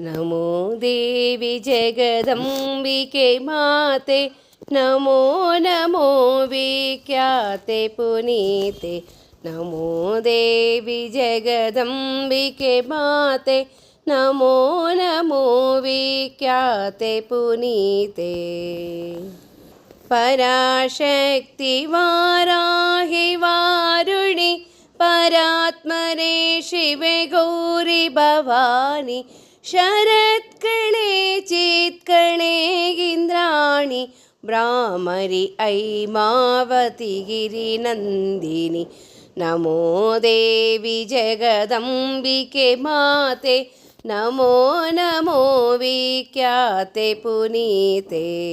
नमो देवी जगदम्बिके माते, नमो नमो विख्याते पुनीते। नमो देवी जगदम्बिके माते, नमो नमो विख्याते पुनीते। पराशक्ति वाराहि वारुणि, परात्मने शिवे गौरी भवानी। शरत्कणे चित्कणे इन्द्राणि, भ्रामरि ऐमावति गिरिनन्दिनि। नमो देवी जगदम्बिके माते, नमो नमो विख्याते पुनीते।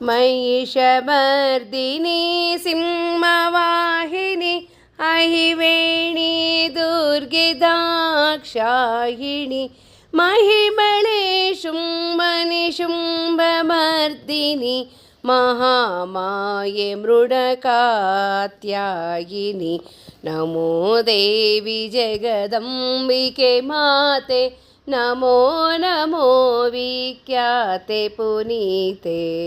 महिषमर्दिनी सिंहवाहिनी, अहिवेणी दुर्गे दाक्षायिणी। महिमळे शुम्भनिशुम्भमर्दिनि, महामाये मृडकात्यायिनि। नमो देवी जगदम्बिके माते, नमो नमो विख्याते पुनीते।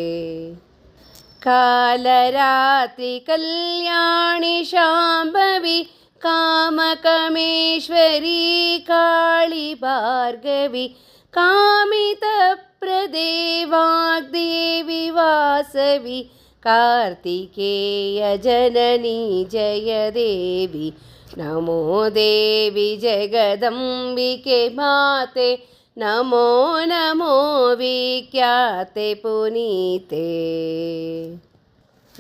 कालरात्रि कल्याणि शाम्भवी, कामकमेश्वरी काळी भार्गवी। कामितप्रदे वाग्देवी वासवी, कार्तिकेय जननी जय देवी। नमो देवी जगदम्बिके माते, नमो नमो विख्याते पुनीते।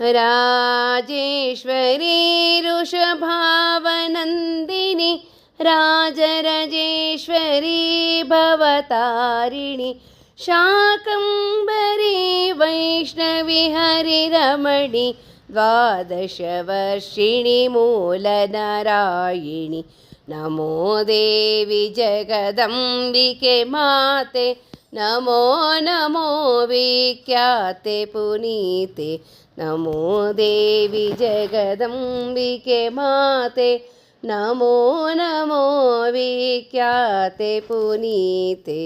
राजेश्वरी वृषभावनन्दिनी, राजराजेश्वरी भवतारिणी। शाकम्भरी वैष्णवी हरिरमणि, द्वादशवर्षिणि मूलनारायणि। नमो देवी जगदम्बिके माते, नमो नमो विख्याते पुनीते। नमो देवी जगदम्बिके माते, नमो नमो विख्याते पुनीते।